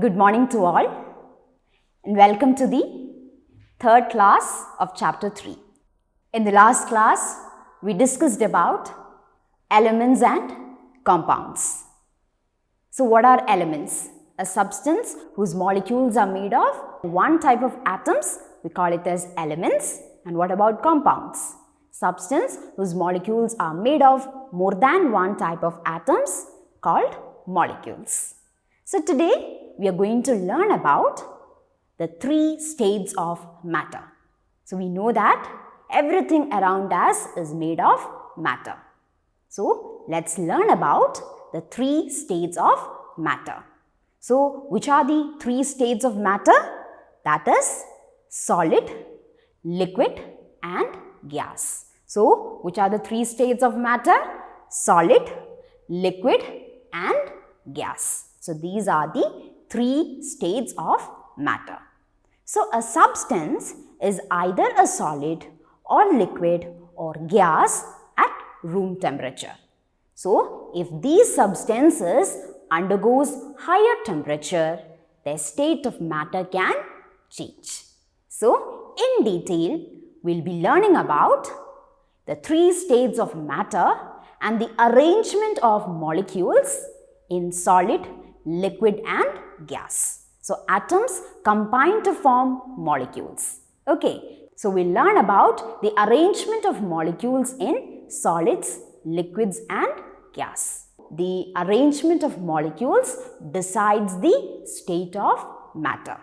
Good morning to all and welcome to the third class of chapter 3. In the last class, we discussed about elements and compounds. So what are elements? A substance whose molecules are made of one type of atoms, we call it as elements. And what about compounds? Substance whose molecules are made of more than one type of atoms called molecules. So today we are going to learn about the 3 states of matter. So we know that everything around us is made of matter. So let's learn about the 3 states of matter. So which are the 3 states of matter? That is solid, liquid and gas. So which are the 3 states of matter? Solid, liquid and gas. So these are the 3 states of matter. So a substance is either a solid or liquid or gas at room temperature. So if these substances undergoes higher temperature, their state of matter can change. So in detail, we'll be learning about the 3 states of matter and the arrangement of molecules in solid, liquid and gas. So atoms combine to form molecules. Okay, so we'll learn about the arrangement of molecules in solids, liquids and gas. The arrangement of molecules decides the state of matter.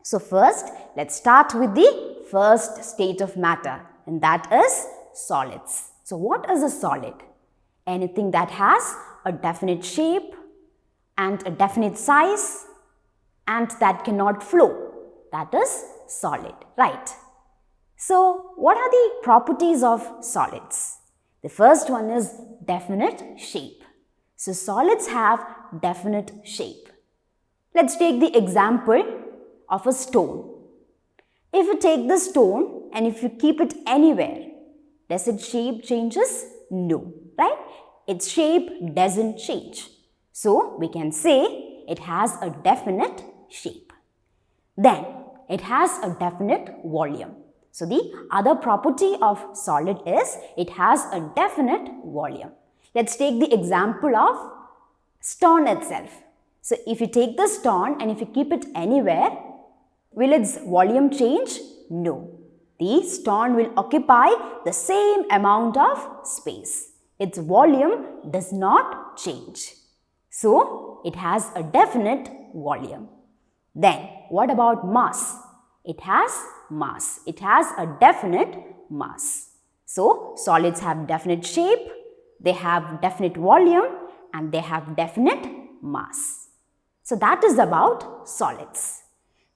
So first, let's start with the first state of matter, and that is solids. So what is a solid? Anything that has a definite shape and a definite size and that cannot flow. That is solid, right? So what are the properties of solids? The first one is definite shape. So solids have definite shape. Let's take the example of a stone. If you take the stone and if you keep it anywhere, does its shape changes? No, right? Its shape doesn't change. So we can say it has a definite shape. Then it has a definite volume. So the other property of solid is it has a definite volume. Let's take the example of stone itself. So if you take the stone and if you keep it anywhere, will its volume change? No. The stone will occupy the same amount of space. Its volume does not change. So it has a definite volume. Then what about mass? It has mass. It has a definite mass. So solids have definite shape, they have definite volume and they have definite mass. So that is about solids.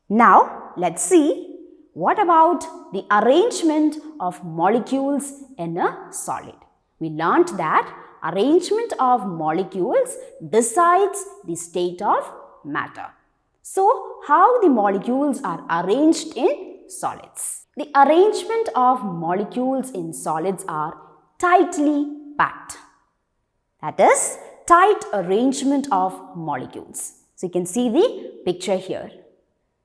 Now let's see what about the arrangement of molecules in a solid. We learnt that arrangement of molecules decides the state of matter. So how the molecules are arranged in solids? The arrangement of molecules in solids are tightly packed. That is tight arrangement of molecules. So you can see the picture here.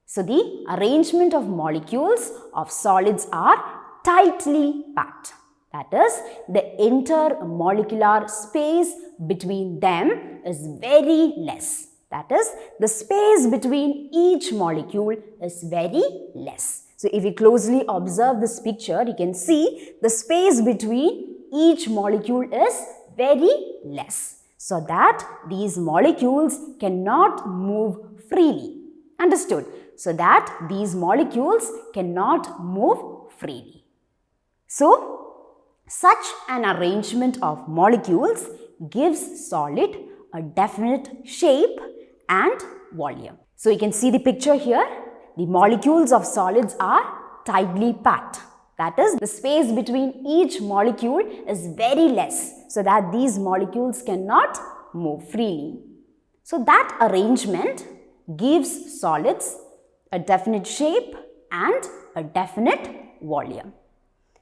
So the arrangement of molecules of solids are tightly packed. That is, the intermolecular space between them is very less. That is, the space between each molecule is very less. So if you closely observe this picture, you can see the space between each molecule is very less, so that these molecules cannot move freely. Understood? So that these molecules cannot move freely. So such an arrangement of molecules gives solid a definite shape and volume. So you can see the picture here. The molecules of solids are tightly packed. That is, the space between each molecule is very less, so that these molecules cannot move freely. So that arrangement gives solids a definite shape and a definite volume.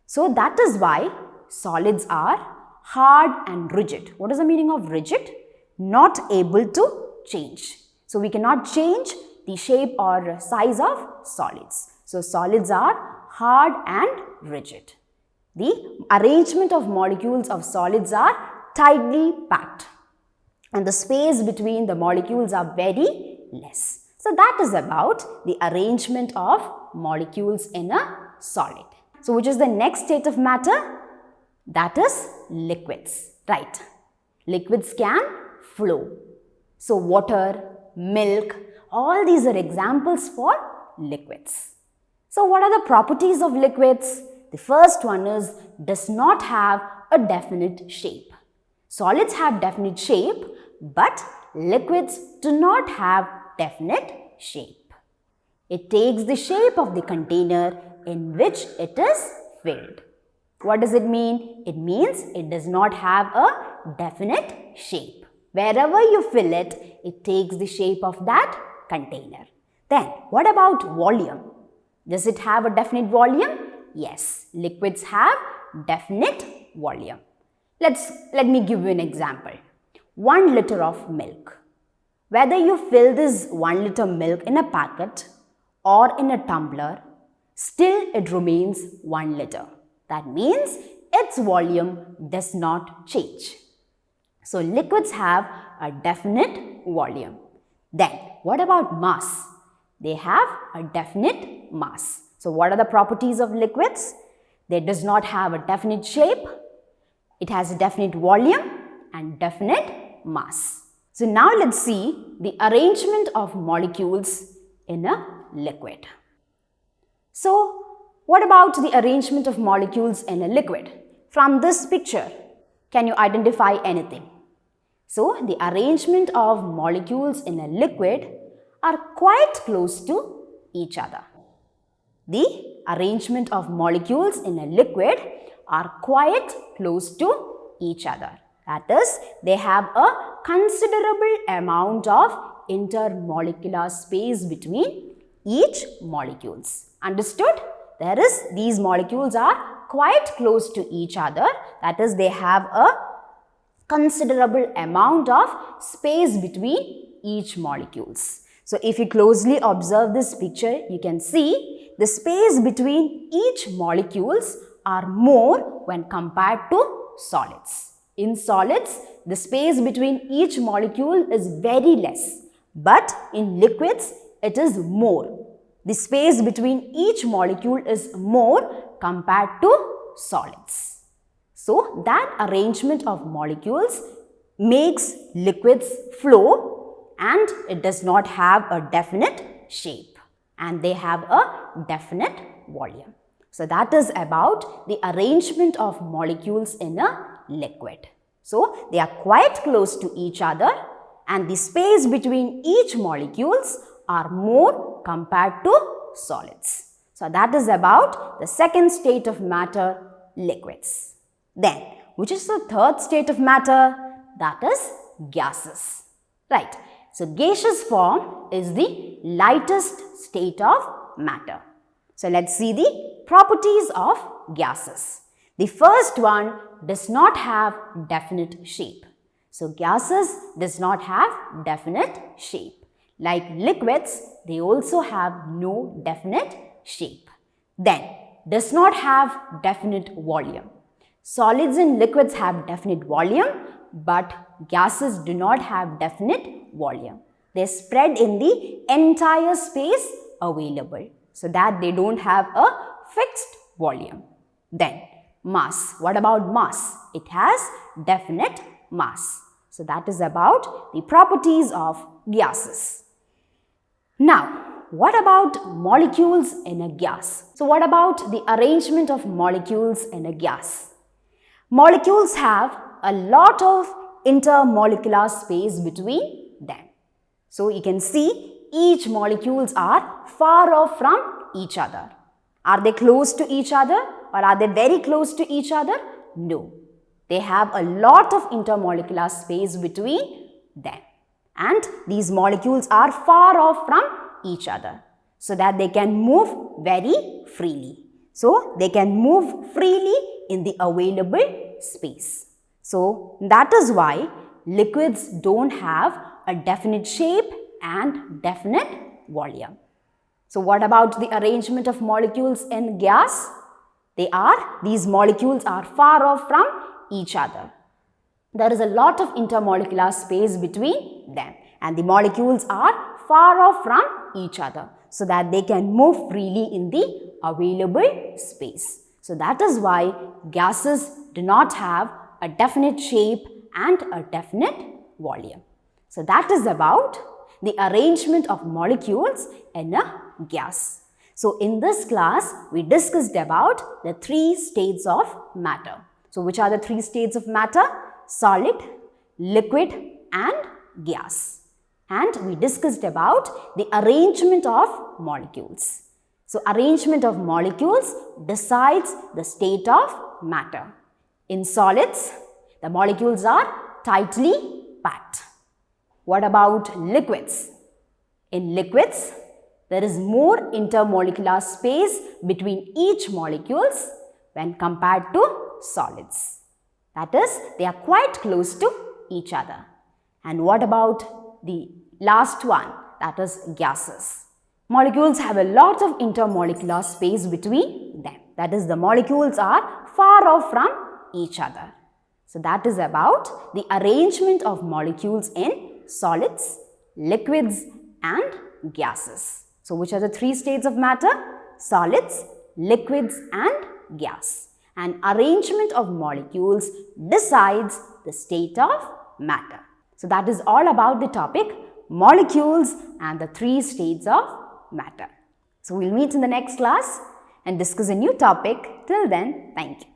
So that is why solids are hard and rigid. What is the meaning of rigid? Not able to change. So we cannot change the shape or size of solids. So solids are hard and rigid. The arrangement of molecules of solids are tightly packed, and the space between the molecules are very less. So that is about the arrangement of molecules in a solid. So which is the next state of matter? That is liquids, right? Liquids can flow. So water, milk, all these are examples for liquids. So what are the properties of liquids? The first one is does not have a definite shape. Solids have definite shape, but liquids do not have definite shape. It takes the shape of the container in which it is filled. What does it mean? It means it does not have a definite shape. Wherever you fill it, it takes the shape of that container. Then, what about volume? Does it have a definite volume? Yes, liquids have definite volume. Let me give you an example. 1 liter of milk. Whether you fill this 1 liter milk in a packet or in a tumbler, still it remains 1 liter. That means its volume does not change. So liquids have a definite volume. Then what about mass? They have a definite mass. So what are the properties of liquids? They does not have a definite shape. It has a definite volume and definite mass. So now let's see the arrangement of molecules in a liquid. So what about the arrangement of molecules in a liquid? From this picture, can you identify anything? So the arrangement of molecules in a liquid are quite close to each other. The arrangement of molecules in a liquid are quite close to each other. That is, they have a considerable amount of intermolecular space between each molecules. Understood? These molecules are quite close to each other. That is, they have a considerable amount of space between each molecules. So if you closely observe this picture, you can see the space between each molecules are more when compared to solids. In solids, the space between each molecule is very less, but in liquids, it is more. The space between each molecule is more compared to solids. So that arrangement of molecules makes liquids flow, and it does not have a definite shape, and they have a definite volume. So that is about the arrangement of molecules in a liquid. So they are quite close to each other, and the space between each molecules are more compared to solids. So that is about the second state of matter, liquids. Then, which is the third state of matter? That is gases. Right. So gaseous form is the lightest state of matter. So let's see the properties of gases. The first one does not have definite shape. So gases does not have definite shape. Like liquids, they also have no definite shape. Then, does not have definite volume. Solids and liquids have definite volume, but gases do not have definite volume. They spread in the entire space available, so that they don't have a fixed volume. Then, mass. What about mass? It has definite mass. So that is about the properties of gases. Now, what about molecules in a gas? So what about the arrangement of molecules in a gas? Molecules have a lot of intermolecular space between them. So you can see each molecules are far off from each other. Are they close to each other, or are they very close to each other? No. They have a lot of intermolecular space between them. And these molecules are far off from each other, so that they can move very freely. So they can move freely in the available space. So that is why liquids don't have a definite shape and definite volume. So what about the arrangement of molecules in gas? These molecules are far off from each other. There is a lot of intermolecular space between them, and the molecules are far off from each other so that they can move freely in the available space. So that is why gases do not have a definite shape and a definite volume. So that is about the arrangement of molecules in a gas. So in this class, we discussed about the 3 states of matter. So which are the 3 states of matter? Solid, liquid and gas. And we discussed about the arrangement of molecules. So arrangement of molecules decides the state of matter. In solids, the molecules are tightly packed. What about liquids? In liquids, there is more intermolecular space between each molecules when compared to solids. That is, they are quite close to each other. And what about the last one, that is gases? Molecules have a lot of intermolecular space between them. That is, the molecules are far off from each other. So that is about the arrangement of molecules in solids, liquids and gases. So which are the 3 states of matter? Solids, liquids and gas. And arrangement of molecules decides the state of matter. So that is all about the topic molecules and the 3 states of matter. So we'll meet in the next class and discuss a new topic. Till then, thank you.